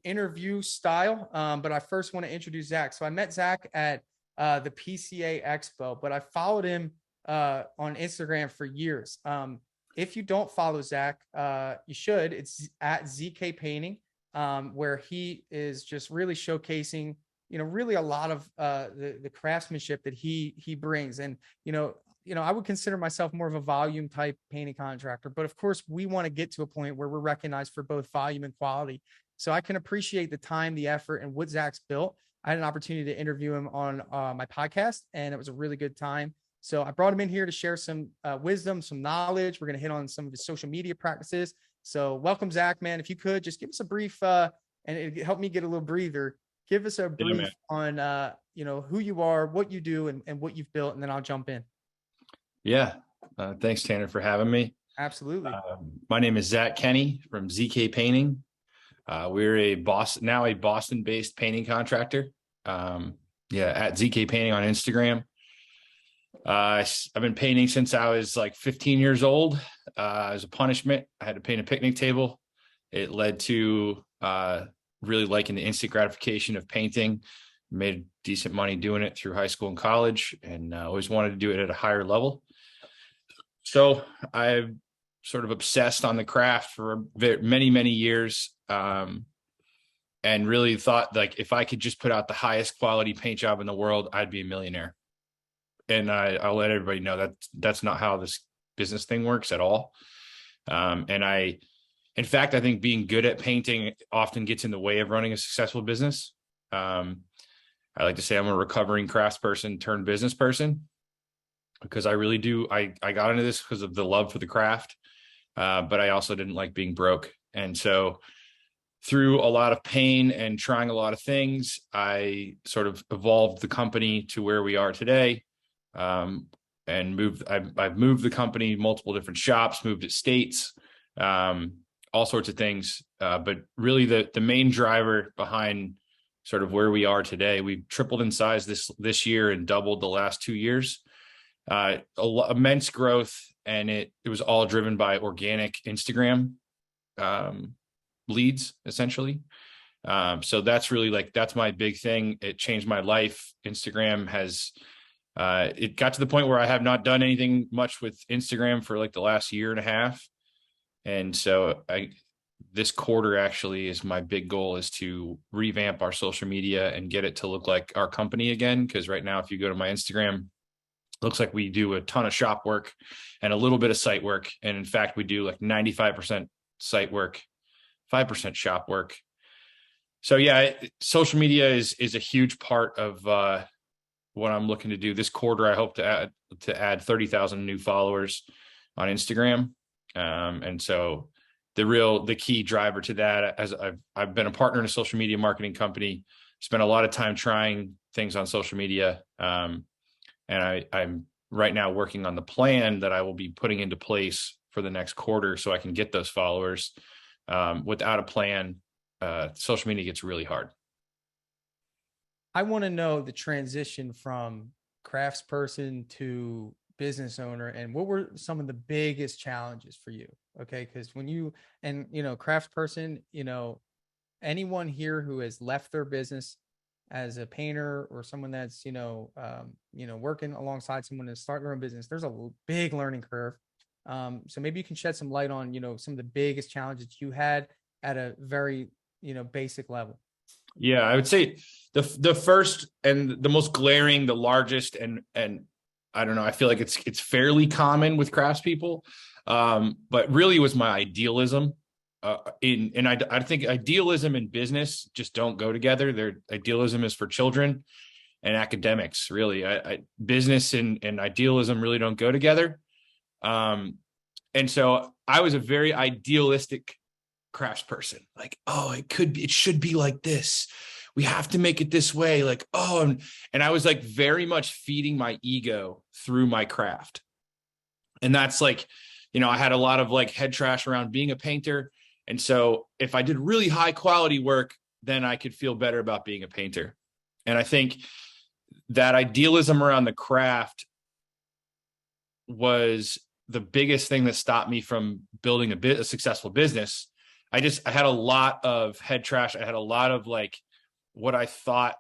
interview style, but I first want to introduce Zach. So I met Zach at the PCA Expo, but I followed him on Instagram for years. If you don't follow Zach, you should. It's at ZK Painting, where he is just really showcasing, really a lot of the craftsmanship that he brings. And I would consider myself more of a volume type painting contractor, but of course we want to get to a point where we're recognized for both volume and quality. So I can appreciate the time, the effort, and what Zach's built. I had an opportunity to interview him on my podcast, and it was a really good time. So I brought him in here to share some wisdom, some knowledge. We're going to hit on some of his social media practices. So welcome, Zach, man. If you could just give us a brief, and it helped me get a little breather. Give us a brief on, who you are, what you do, and what you've built, and then I'll jump in. Yeah. Thanks, Tanner, for having me. Absolutely. My name is Zach Kenney from ZK Painting. We're now a Boston-based painting contractor. At ZK Painting on Instagram. I've been painting since I was like 15 years old. As a punishment, I had to paint a picnic table. It led to really liking the instant gratification of painting. Made decent money doing it through high school and college, and always wanted to do it at a higher level. So I've sort of obsessed on the craft for many, many years. And really thought, like, if I could just put out the highest quality paint job in the world, I'd be a millionaire. And I'll let everybody know that that's not how this business thing works at all. In fact, I think being good at painting often gets in the way of running a successful business. I like to say I'm a recovering craftsperson turned business person, because I really do. I got into this because of the love for the craft, but I also didn't like being broke. And so through a lot of pain and trying a lot of things, I sort of evolved the company to where we are today. And I've moved the company, multiple different shops, moved it states, all sorts of things. But really the main driver behind sort of where we are today, we've tripled in size this year and doubled the last 2 years. Immense growth. And it was all driven by organic Instagram, leads, essentially. So that's really that's my big thing. It changed my life. Instagram has, it got to the point where I have not done anything much with Instagram for like the last year and a half. And so this quarter actually is my big goal, is to revamp our social media and get it to look like our company again. Cause right now, if you go to my Instagram, it looks like we do a ton of shop work and a little bit of site work. And in fact, we do like 95% site work, 5% shop work. So yeah, social media is a huge part of what I'm looking to do. This quarter, I hope to add 30,000 new followers on Instagram. And so the key driver to that, as I've been a partner in a social media marketing company, spent a lot of time trying things on social media. And I'm right now working on the plan that I will be putting into place for the next quarter so I can get those followers. Without a plan, social media gets really hard. I want to know the transition from craftsperson to business owner, and what were some of the biggest challenges for you? Okay. Because when craftsperson, anyone here who has left their business as a painter or someone that's, working alongside someone to start their own business, there's a big learning curve. So maybe you can shed some light on, some of the biggest challenges you had at a very, basic level. Yeah, I would say the first and the most glaring, the largest, and I don't know, I feel like it's fairly common with craftspeople, but really was my idealism. I think idealism and business just don't go together. Their idealism is for children and academics. Really, business and idealism really don't go together. And so I was a very idealistic craftsperson. Like, it should be like this. We have to make it this way. Like, and I was like very much feeding my ego through my craft. And that's like, I had a lot of like head trash around being a painter. And so if I did really high quality work, then I could feel better about being a painter. And I think that idealism around the craft was the biggest thing that stopped me from building a successful business. I had a lot of head trash. I had a lot of like what I thought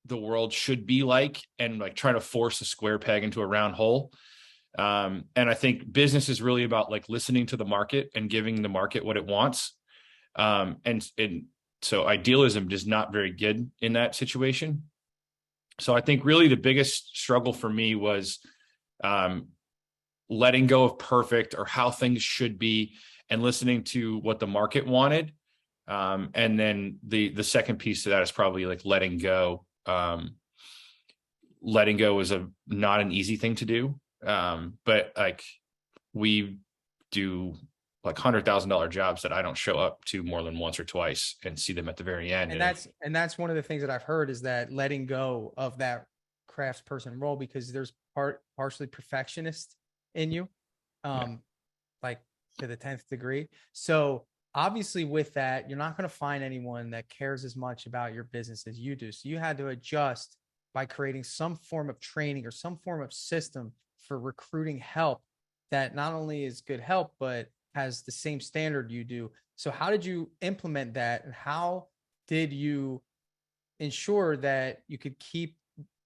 the world should be like, and like trying to force a square peg into a round hole. And I think business is really about like listening to the market and giving the market what it wants. And so idealism is not very good in that situation. So I think really the biggest struggle for me was letting go of perfect or how things should be and listening to what the market wanted. And then the second piece to that is probably like letting go. Letting go is not an easy thing to do. But like we do like $100,000 jobs that I don't show up to more than once or twice and see them at the very end. And that's one of the things that I've heard, is that letting go of that craftsperson role, because there's partially perfectionist in you, like to the 10th degree. So obviously with that, you're not going to find anyone that cares as much about your business as you do. So you had to adjust by creating some form of training or some form of system for recruiting help that not only is good help, but has the same standard you do. So how did you implement that, and how did you ensure that you could keep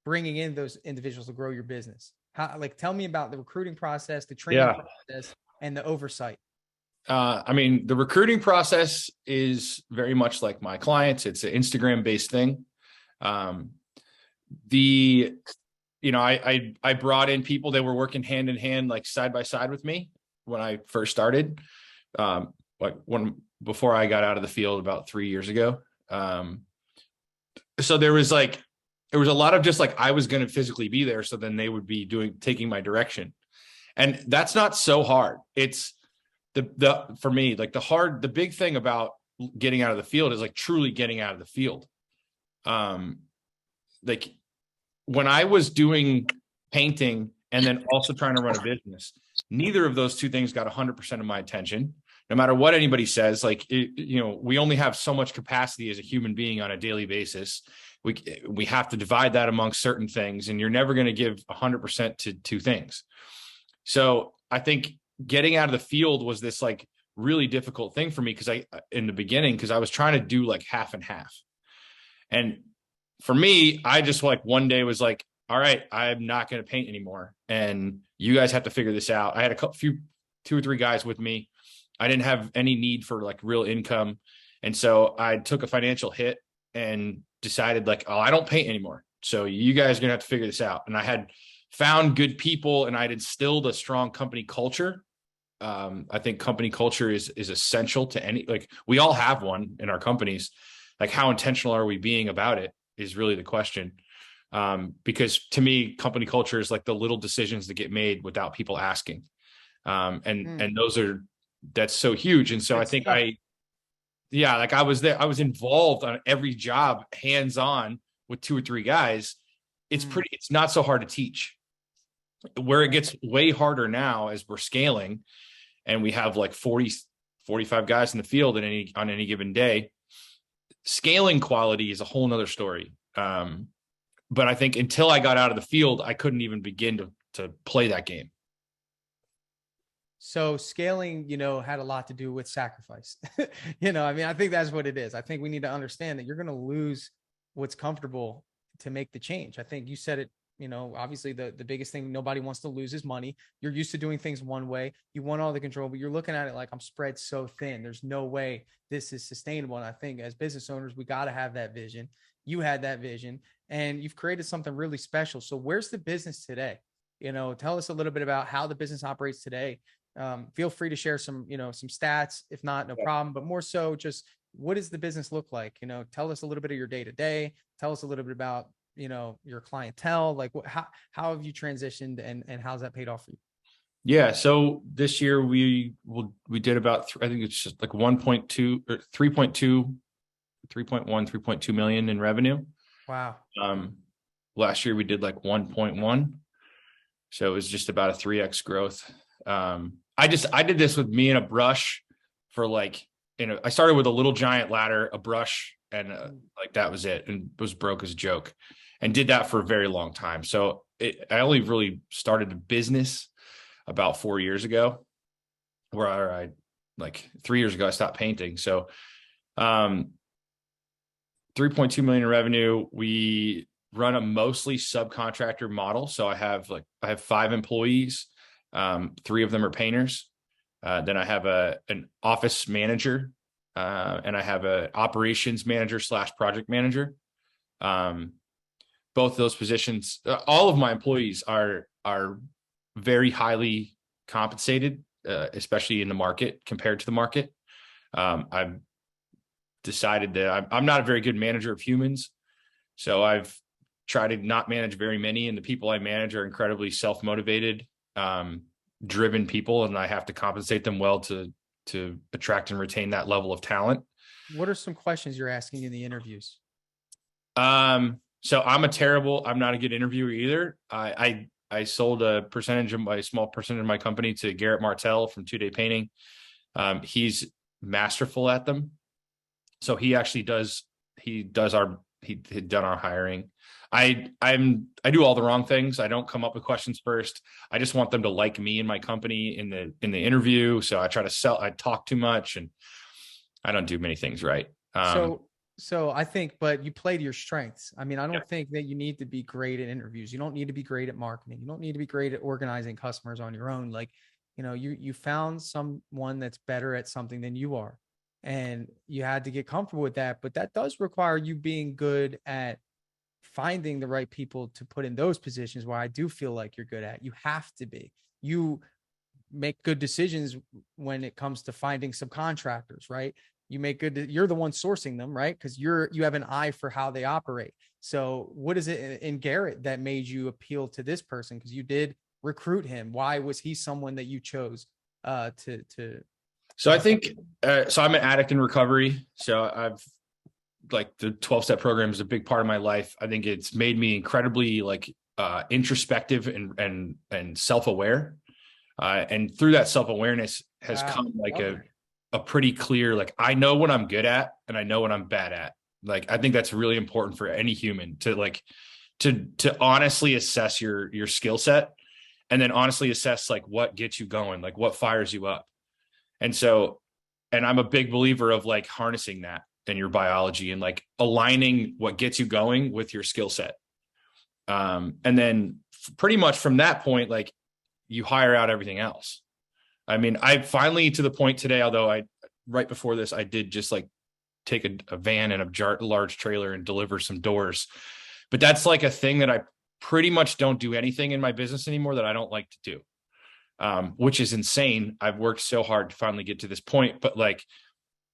bringing in those individuals to grow your business? Like, tell me about the recruiting process, the training process, and the oversight. I mean, the recruiting process is very much like my clients. It's an Instagram based thing. I brought in people that were working hand in hand, like side by side with me when I first started, before I got out of the field about 3 years ago. So there was a lot of just like, I was going to physically be there. So then they would be taking my direction. And that's not so hard. It's for me, like the big thing about getting out of the field is like truly getting out of the field. Like when I was doing painting and then also trying to run a business, neither of those two things got 100% of my attention. No matter what anybody says, we only have so much capacity as a human being on a daily basis. We have to divide that amongst certain things, and you're never going to give 100% to two things. So I think getting out of the field was this like really difficult thing for me in the beginning, because I was trying to do like half and half. And for me, I just like one day was like, all right, I'm not going to paint anymore, and you guys have to figure this out. I had two or three guys with me. I didn't have any need for like real income. And so I took a financial hit and decided like, oh, I don't paint anymore. So you guys are going to have to figure this out. And I had found good people, and I'd instilled a strong company culture. I think company culture is essential to like we all have one in our companies. Like, how intentional are we being about it is really the question. Because to me, company culture is like the little decisions that get made without people asking. And that's so huge. And so I think I was there. I was involved on every job, hands-on with 2 or 3 guys. It's not so hard to teach. Where it gets way harder now as we're scaling and we have like 40, 45 guys in the field on any given day. Scaling quality is a whole nother story. But I think until I got out of the field, I couldn't even begin to play that game. So scaling, had a lot to do with sacrifice. I think that's what it is. I think we need to understand that you're going to lose what's comfortable to make the change. I think you said it, obviously the biggest thing nobody wants to lose is money. You're used to doing things one way. You want all the control, but you're looking at it like, I'm spread so thin. There's no way this is sustainable. And I think as business owners, we got to have that vision. You had that vision, and you've created something really special. So where's the business today? Tell us a little bit about how the business operates today. Feel free to share some stats. If not, no problem. But more so, just what does the business look like? Tell us a little bit of your day to day. Tell us a little bit about your clientele. Like, how have you transitioned, and how's that paid off for you? Yeah. So this year we did about, I think it's just like 1.2 or 3.2, 3.1, 3.2 million in revenue. Wow. Last year we did like 1.1. So it was just about a 3x growth. I did this with me and a brush for like, I started with a little giant ladder, a brush, and like that was it, and was broke as a joke, and did that for a very long time. So I only really started a business about 4 years ago, where like 3 years ago, I stopped painting. So, 3.2 million in revenue. We run a mostly subcontractor model. So I have 5 employees. 3 of them are painters. Then I have an office manager, and I have an operations manager / project manager. Both of those positions, all of my employees are very highly compensated, especially in the market compared to the market. I've decided that I'm not a very good manager of humans. So I've tried to not manage very many, and the people I manage are incredibly self-motivated, driven people, and I have to compensate them well to attract and retain that level of talent. What are some questions you're asking in the interviews? So I'm not a good interviewer either. I sold a small percentage of my company to Garrett Martell from 2 Day Painting. He's masterful at them. So he did our hiring. I do all the wrong things. I don't come up with questions first. I just want them to like me and my company in the interview. So I talk too much, and I don't do many things right. So I think, but you play to your strengths. I mean, I don't think that you need to be great at interviews. You don't need to be great at marketing. You don't need to be great at organizing customers on your own. Like, you found someone that's better at something than you are, and you had to get comfortable with that. But that does require you being good at finding the right people to put in those positions where I do feel like you're good at. You have to be. You make good decisions when it comes to finding subcontractors, right? You're the one sourcing them, right? Because you have an eye for how they operate. So what is it in Garrett that made you appeal to this person? Because you did recruit him. Why was he someone that you chose to? So I think, so I'm an addict in recovery. So I've the 12-step program is a big part of my life. I think it's made me incredibly introspective and self-aware. And through that self-awareness has come a pretty clear, I know what I'm good at and I know what I'm bad at. I think that's really important for any human to honestly assess your skill set, and then honestly assess what gets you going, what fires you up. And I'm a big believer of harnessing that in your biology and aligning what gets you going with your skill set. And then pretty much from that point, you hire out everything else. I mean, I finally, to the point today, although right before this, I did just take a van and a large trailer and deliver some doors. But that's a thing that I pretty much don't do anything in my business anymore that I don't like to do, which is insane. I've worked so hard to finally get to this point, but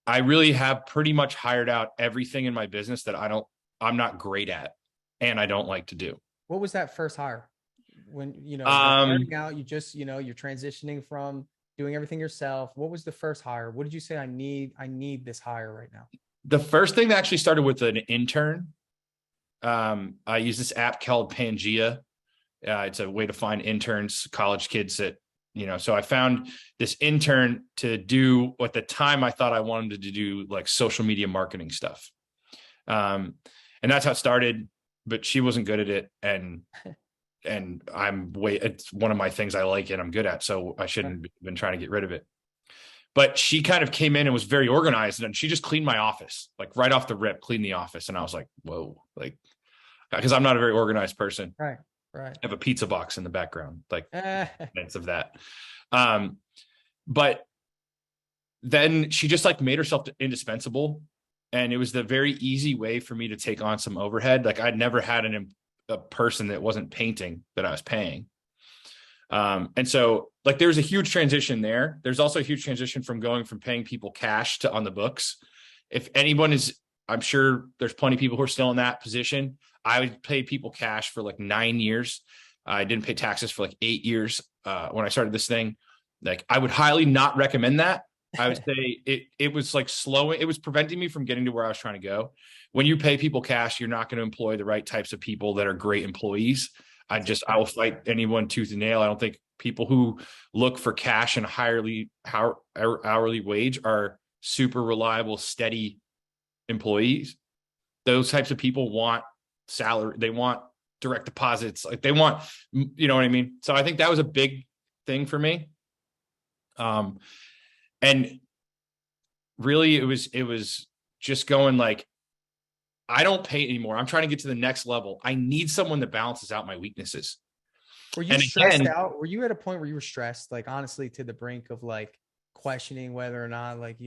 I really have pretty much hired out everything in my business that I'm not great at and I don't like to do. What was that first hire? When, you're starting out, you're transitioning from doing everything yourself. What was the first hire? What did you say? I need this hire right now. The first thing that actually started with an intern. I use this app called Pangea. It's a way to find interns, college kids that, so I found this intern to do what at the time I thought I wanted to do, social media marketing stuff. And that's how it started, but she wasn't good at it. And it's one of my things I like and I'm good at. So I shouldn't have been trying to get rid of it. But she kind of came in and was very organized, and she just cleaned my office, right off the rip, cleaned the office. And I was like, whoa, because I'm not a very organized person. Right. I have a pizza box in the background, evidence of that. But then she just made herself indispensable. And it was the very easy way for me to take on some overhead. I'd never had a person that wasn't painting that I was paying. And so there's a huge transition there. There's also a huge transition from going from paying people cash to on the books. If anyone I'm sure there's plenty of people who are still in that position. I would pay people cash for 9 years. I didn't pay taxes for 8 years. When I started this thing, I would highly not recommend that. I would say it was slowing. It was preventing me from getting to where I was trying to go. When you pay people cash, you're not going to employ the right types of people that are great employees. I will fight anyone tooth and nail. I don't think people who look for cash and hourly wage are super reliable, steady employees. Those types of people want salary. They want direct deposits. They want, you know what I mean? So I think that was a big thing for me. And really it was just going like, I don't paint anymore. I'm trying to get to the next level. I need someone that balances out my weaknesses. Were you And stressed again, out? Were you at a point where you were stressed, like honestly, to the brink of like questioning whether or not, like,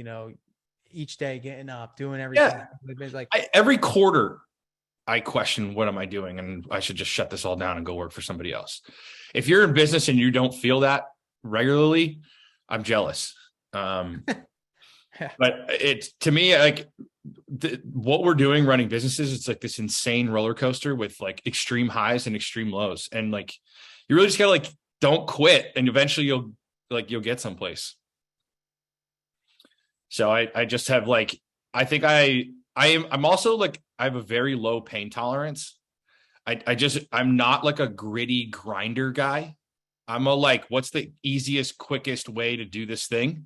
each day getting up, doing everything? yeah, Like, every quarter I question, what am I doing? And I should just shut this all down and go work for somebody else. If you're in business and you don't feel that regularly, I'm jealous. yeah, But it's, to me, like what we're doing running businesses, it's like this insane roller coaster with like extreme highs and extreme lows. And like, you really just gotta like, don't quit, and eventually you'll get someplace. So I just have like, I think I'm also like, I have a very low pain tolerance. I'm not like a gritty grinder guy. I'm a like, what's the easiest, quickest way to do this thing?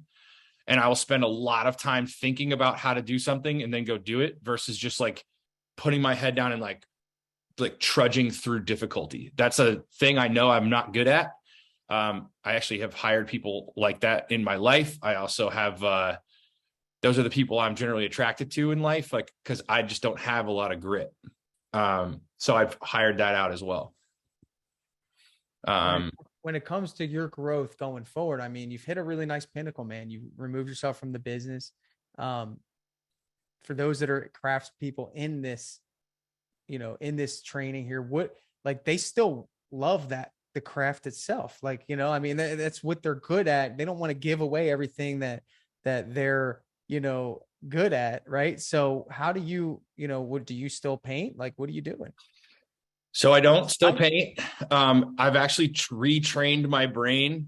And I will spend a lot of time thinking about how to do something and then go do it, versus just like putting my head down and like trudging through difficulty. That's a thing I know I'm not good at. I actually have hired people like that in my life. I also have, those are the people I'm generally attracted to in life, like, because I just don't have a lot of grit. So I've hired that out as well. when it, Um, when it comes to your growth going forward, I mean, you've hit a really nice pinnacle, man. You removed yourself from the business. Um, for those that are crafts people in this, in this training here, what, like, they still love the craft itself. Like, I mean, that's what they're good at. They don't want to give away everything that they're, good at. Right. So how do what do you still paint? Like, what are you doing? so I don't still paint. I've actually retrained my brain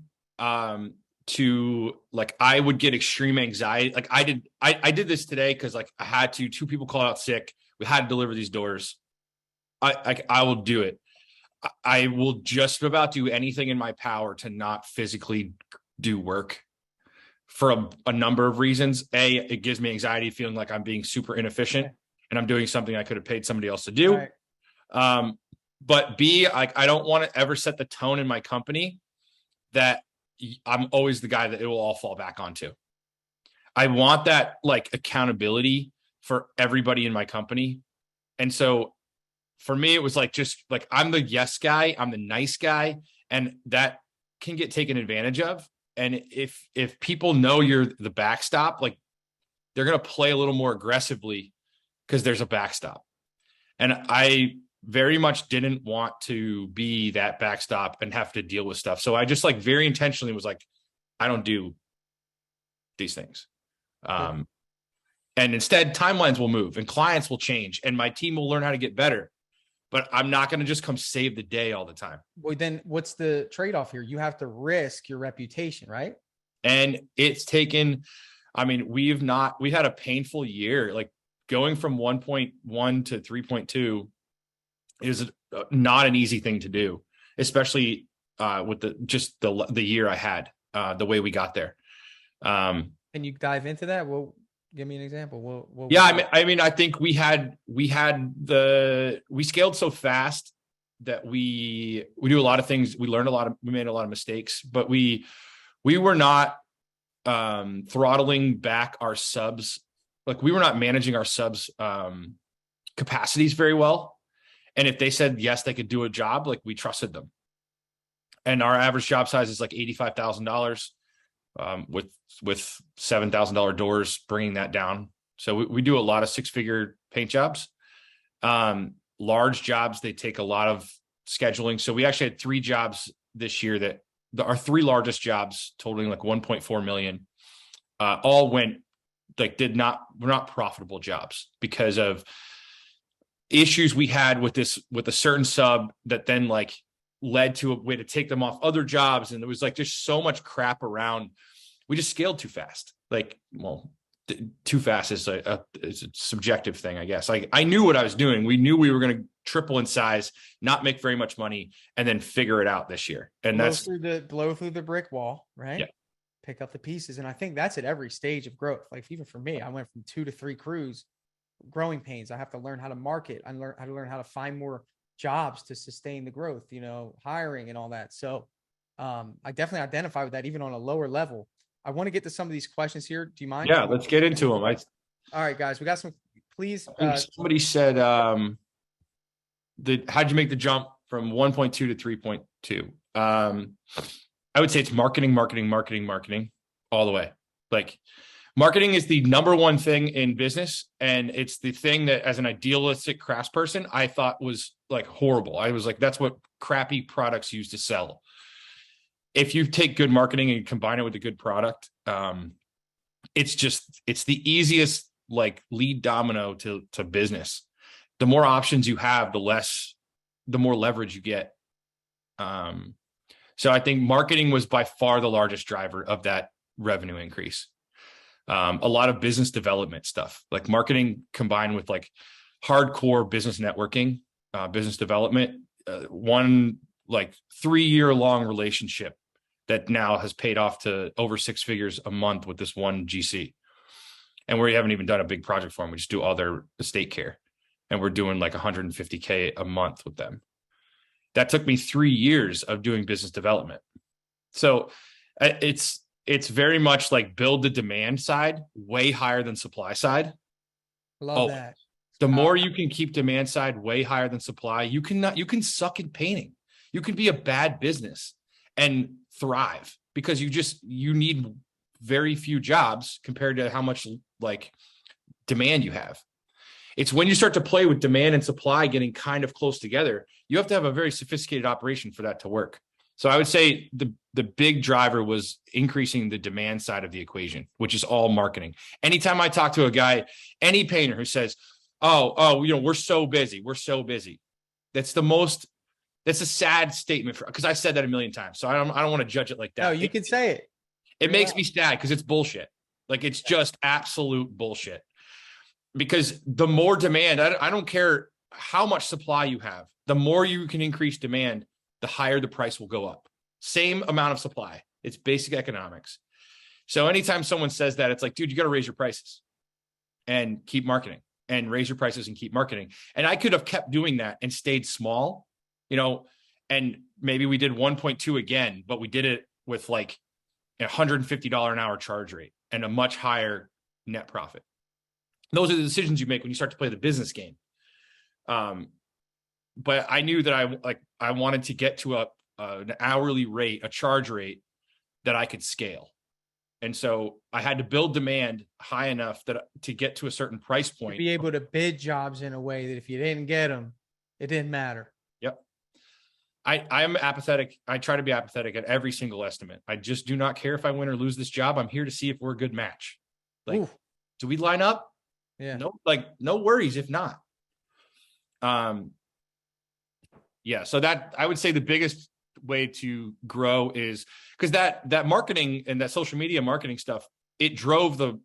to like, I would get extreme anxiety. Like I did this today because like I had to. Two people called out sick. We had to deliver these doors. I will do it. I will just about do anything in my power to not physically do work for a number of reasons. A, it gives me anxiety feeling like I'm being super inefficient and I'm doing something I could have paid somebody else to do. Right. But B, like, I don't want to ever set the tone in my company that I'm always the guy that it will all fall back onto. I want that like accountability for everybody in my company. And so for me, it was like, just like, I'm the yes guy, I'm the nice guy, and that can get taken advantage of. And if people know you're the backstop, like, they're going to play a little more aggressively because there's a backstop. And I very much didn't want to be that backstop and have to deal with stuff. So I just like very intentionally was like, I don't do these things. And instead, timelines will move and clients will change and my team will learn how to get better. But I'm not going to just come save the day all the time. Well, then what's the trade-off here? You have to risk your reputation, right? And it's taken, I mean, we had a painful year. Like, going from 1.1 to 3.2 is not an easy thing to do, especially with the year I had, the way we got there. Can you dive into that? Well, give me an example. Yeah, I mean, I think we scaled so fast that we do a lot of things. We learned we made a lot of mistakes, but we were not throttling back our subs. Like, we were not managing our subs capacities very well. And if they said yes, they could do a job, like, we trusted them. And our average job size is like $85,000. With $7,000 doors, bringing that down. So we do a lot of 6-figure paint jobs. Large jobs, they take a lot of scheduling. So we actually had 3 jobs this year that our 3 largest jobs, totaling like 1.4 million, all went like were not profitable jobs because of issues we had with a certain sub that then like led to a way to take them off other jobs. And there was like just so much crap around. We just scaled too fast. Like, well, too fast is a subjective thing, I guess. Like, I knew what I was doing. We knew we were going to triple in size, not make very much money, and then figure it out this year. And blow through the brick wall, right? Yeah. Pick up the pieces. And I think that's at every stage of growth. Like, even for me, I went from 2 to 3 crews, growing pains. I have to learn how to market. I learn how to find more jobs to sustain the growth, hiring and all that. So I definitely identify with that, even on a lower level. I want to get to some of these questions here. Do you mind? Yeah, let's get into them. All right, guys, we got some, please. I think somebody said, how'd you make the jump from 1.2 to 3.2? I would say it's marketing all the way. Like, marketing is the number one thing in business. And it's the thing that, as an idealistic craftsperson, I thought was like horrible. I was like, that's what crappy products use to sell. If you take good marketing and combine it with a good product, it's the easiest like lead domino to business. The more options you have, the more leverage you get. So I think marketing was by far the largest driver of that revenue increase. A lot of business development stuff, like marketing combined with like hardcore business networking, business development, one like 3-year long relationship that now has paid off to over 6 figures a month with this one GC. And we haven't even done a big project for them. We just do all their estate care. And we're doing like $150K a month with them. That took me 3 years of doing business development. So it's very much like build the demand side way higher than supply side. Love that. The more you can keep demand side way higher than supply, you can suck in painting. You can be a bad business and thrive because you need very few jobs compared to how much like demand you have. It's when you start to play with demand and supply getting kind of close together, you have to have a very sophisticated operation for that to work. So I would say the big driver was increasing the demand side of the equation, which is all marketing. Anytime I talk to a guy, any painter who says, oh, we're so busy. That's a sad statement because I said that a million times. So I don't want to judge it like that. No, you can say it. It makes me sad because it's bullshit. Like, it's just absolute bullshit. Because the more demand, I don't care how much supply you have, the more you can increase demand, the higher the price will go up. Same amount of supply. It's basic economics. So anytime someone says that, it's like, dude, you got to raise your prices and keep marketing and raise your prices and keep marketing. And I could have kept doing that and stayed small, and maybe we did 1.2 again, but we did it with like $150 an hour charge rate and a much higher net profit. Those are the decisions you make when you start to play the business game. But I knew that I wanted to get to an hourly rate, a charge rate that I could scale. And so I had to build demand high enough to get to a certain price point. To be able to bid jobs in a way that if you didn't get them, it didn't matter. Yep. I am apathetic. I try to be apathetic at every single estimate. I just do not care if I win or lose this job. I'm here to see if we're a good match. Like, do we line up? Yeah. No worries if not. Yeah. So that, I would say the biggest way to grow is because that marketing and that social media marketing stuff, it drove the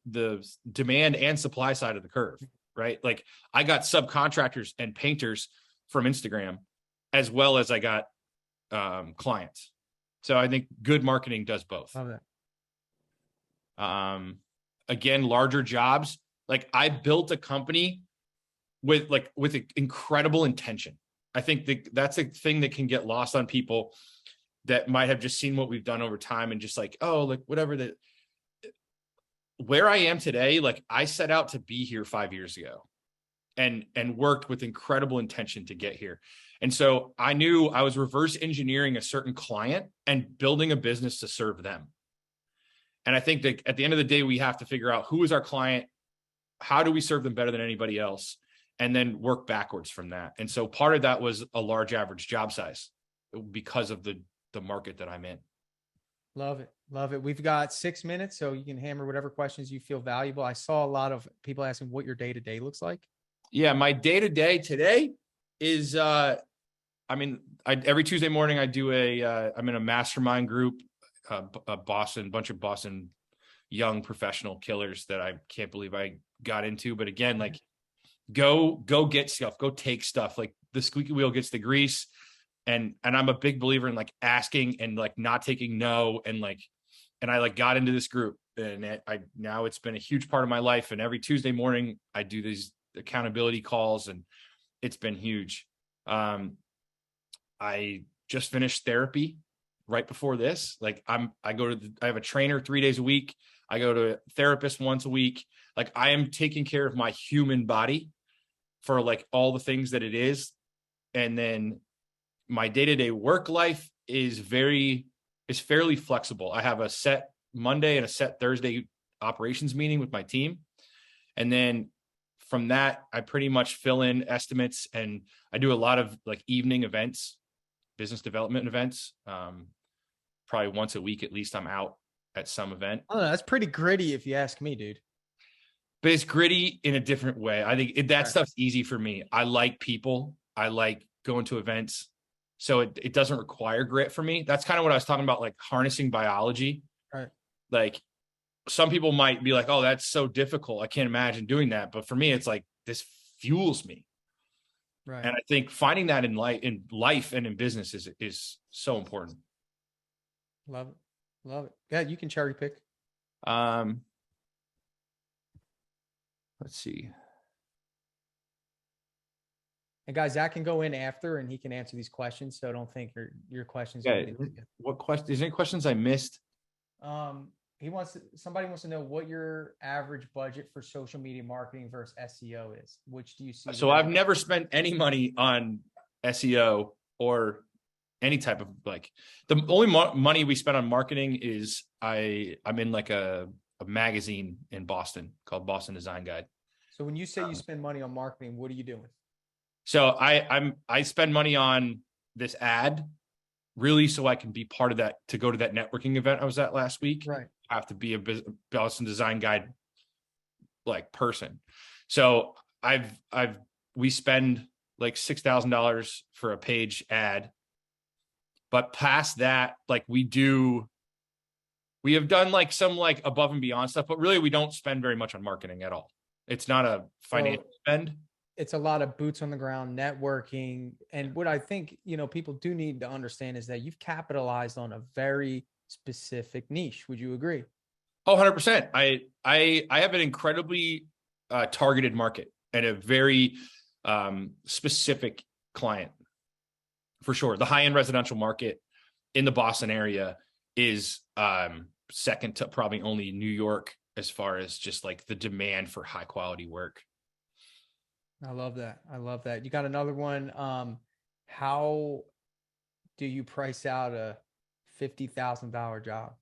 demand and supply side of the curve, right? Like, I got subcontractors and painters from Instagram, as well as I got clients. So I think good marketing does both. Love that. Again, larger jobs. Like, I built a company with incredible intention. I think that's a thing that can get lost on people that might have just seen what we've done over time and just like, oh, like whatever. Where I am today, like, I set out to be here 5 years ago and worked with incredible intention to get here. And so I knew I was reverse engineering a certain client and building a business to serve them. And I think that at the end of the day, we have to figure out who is our client, how do we serve them better than anybody else, and then work backwards from that. And so part of that was a large average job size because of the market that I'm in. Love it. Love it. We've got 6 minutes, so you can hammer whatever questions you feel valuable. I saw a lot of people asking what your day-to-day looks like. Yeah, my day-to-day today is, every Tuesday morning I do I'm in a mastermind group, a bunch of Boston young professional killers that I can't believe I got into. But again, like, go get stuff, go take stuff. Like, the squeaky wheel gets the grease. And I'm a big believer in like asking and like not taking no. And I got into this group, and now it's been a huge part of my life. And every Tuesday morning I do these accountability calls, and it's been huge. I just finished therapy right before this. Like I have a trainer 3 days a week. I go to a therapist once a week. Like I am taking care of my human body for like all the things that it is. And then my day-to-day work life is fairly flexible. I have a set Monday and a set Thursday operations meeting with my team. And then from that, I pretty much fill in estimates, and I do a lot of like evening events, business development events. Probably once a week, at least I'm out at some event. Oh, that's pretty gritty if you ask me, dude. But it's gritty in a different way. I think that stuff's easy for me. I like people. I like going to events. So it doesn't require grit for me. That's kind of what I was talking about, like harnessing biology. Right. Like some people might be like, oh, that's so difficult, I can't imagine doing that. But for me, it's like, this fuels me. Right. And I think finding that in life and in business is so important. Love it. Love it. Yeah, you can cherry pick. Let's see. And guys, Zach can go in after and he can answer these questions. So don't think your questions. Yeah. What question? Is there any questions I missed? Somebody wants to know what your average budget for social media marketing versus SEO is. Which do you see? So I've never spent any money on SEO or any type of like, the only money we spend on marketing is I'm in like a magazine in Boston called Boston Design Guide. So when you say you spend money on marketing, what are you doing? So I spend money on this ad really so I can be part of that, to go to that networking event I was at last week. Right. I have to be a Boston Design Guide like person. So we spend like $6,000 for a page ad. But past that, like we have done like some like above and beyond stuff, but really we don't spend very much on marketing at all. It's not a financial spend. It's a lot of boots on the ground, networking. And what I think, people do need to understand is that you've capitalized on a very specific niche. Would you agree? Oh, 100%. I have an incredibly targeted market and a very specific client. For sure. The high-end residential market in the Boston area is second to probably only New York as far as just like the demand for high quality work. I love that. I love that. You got another one. How do you price out a $50,000 job?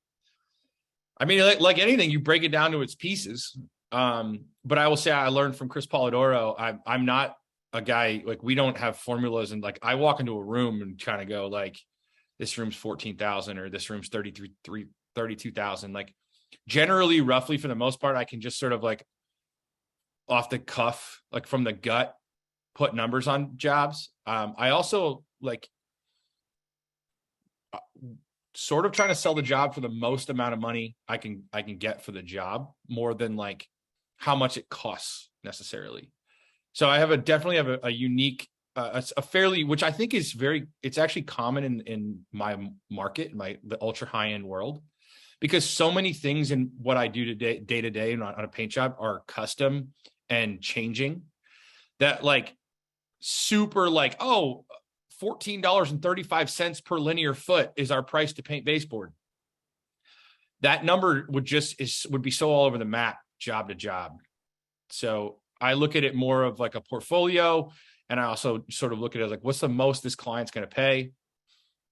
I mean, like anything, you break it down to its pieces. But I will say I learned from Chris Polidoro. I'm not a guy, like we don't have formulas, and like I walk into a room and kind of go like, this room's 14,000 or this room's 32,000. Like generally, roughly for the most part, I can just sort of like off the cuff, like from the gut, put numbers on jobs. I also like sort of trying to sell the job for the most amount of money I can get for the job, more than like how much it costs necessarily. So I definitely have a unique, a fairly, which I think is it's actually common in my market, the ultra high end world, because so many things in what I do day to day on a paint job are custom and changing, that like super like, oh, $14.35 per linear foot is our price to paint baseboard. That number would be so all over the map, job to job. So I look at it more of like a portfolio, and I also sort of look at it as like, what's the most this client's going to pay?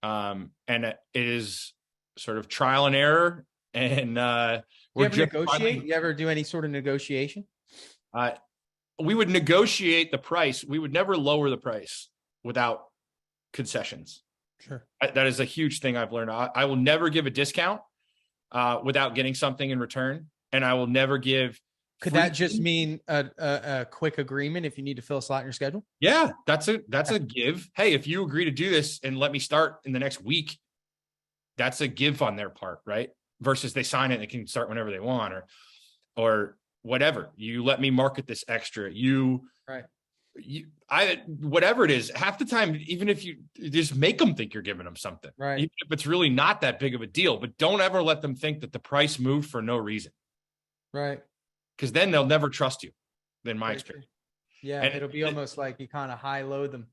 And it is sort of trial and error. And you ever negotiate? You ever do any sort of negotiation? We would negotiate the price. We would never lower the price without concessions. Sure. That is a huge thing I've learned. I will never give a discount without getting something in return. And I will never give. Could that just mean a quick agreement if you need to fill a slot in your schedule? Yeah, that's a give. Hey, if you agree to do this and let me start in the next week, that's a give on their part, right? Versus they sign it and they can start whenever they want, or whatever. You let me market this extra. Whatever it is, half the time, even if you just make them think you're giving them something, right? Even if it's really not that big of a deal, but don't ever let them think that the price moved for no reason, right? Because then they'll never trust you, in my experience. Yeah, and it'll be almost like you kind of high load them.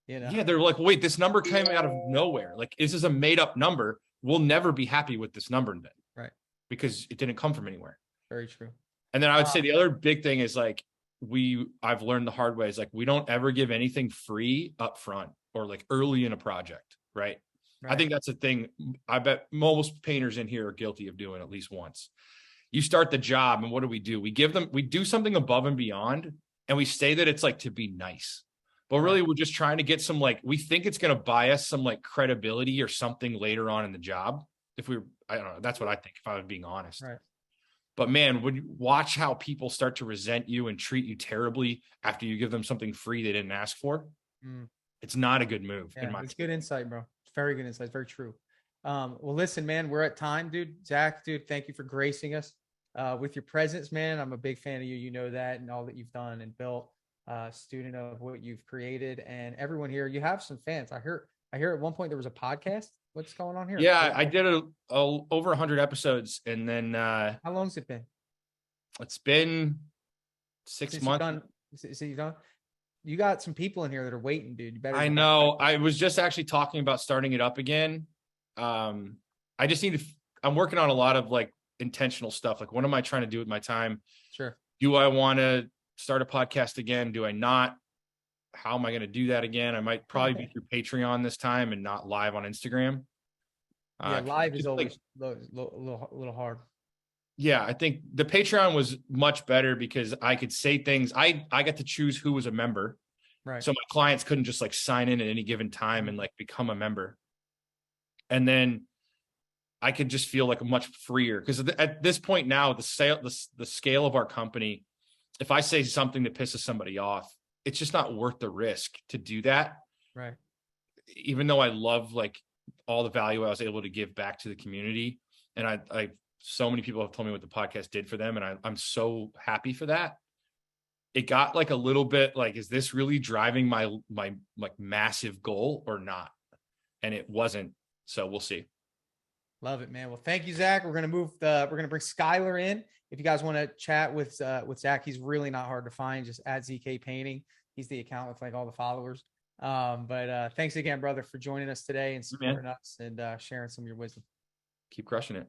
You know? Yeah, they're like, wait, this number came out of nowhere. Like, this is a made up number. We'll never be happy with this number then. Right. Because it didn't come from anywhere. Very true. And then I would say the other big thing is like, I've learned the hard way is like, we don't ever give anything free up front or like early in a project. Right. I think that's a thing. I bet most painters in here are guilty of doing at least once. You start the job and what do? We do something above and beyond, and we say that it's like to be nice. But really, we're just trying to get some, like, we think it's going to buy us some like credibility or something later on in the job. I don't know. That's what I think, if I was being honest. Right. But man, when you watch how people start to resent you and treat you terribly after you give them something free they didn't ask for, it's not a good move. Yeah, it's good insight, bro. It's very good insight. It's very true. Well, listen, man, we're at time, dude. Zach, dude, thank you for gracing us with your presence, man. I'm a big fan of you. You know that, and all that you've done and built. Student of what you've created, and everyone here. You have some fans. I hear at one point there was a podcast. What's going on here? Yeah, I did over 100 episodes, and then how long's it been? It's been 6 months. You've done. You got some people in here that are waiting, dude. You better. I know. I was just actually talking about starting it up again. I just need to. I'm working on a lot of like intentional stuff. Like, what am I trying to do with my time? Sure. Do I want to start a podcast again? Do I not? How am I going to do that again? I might probably be through Patreon this time and not live on Instagram. Yeah, live is always a little hard. Yeah, I think the Patreon was much better because I could say things. I got to choose who was a member. Right. So my clients couldn't just like sign in at any given time and like become a member. And then I could just feel like much freer because at this point now, the scale of our company, if I say something that pisses somebody off, it's just not worth the risk to do that. Right. Even though I love like all the value I was able to give back to the community. And I so many people have told me what the podcast did for them. And I'm so happy for that. It got like a little bit like, is this really driving my like massive goal or not? And it wasn't. So we'll see. Love it, man. Well, thank you, Zach. We're going to bring Skylar in. If you guys want to chat with Zach, he's really not hard to find. Just add ZK Painting. He's the account with like all the followers. But thanks again, brother, for joining us today and supporting us and sharing some of your wisdom. Keep crushing it.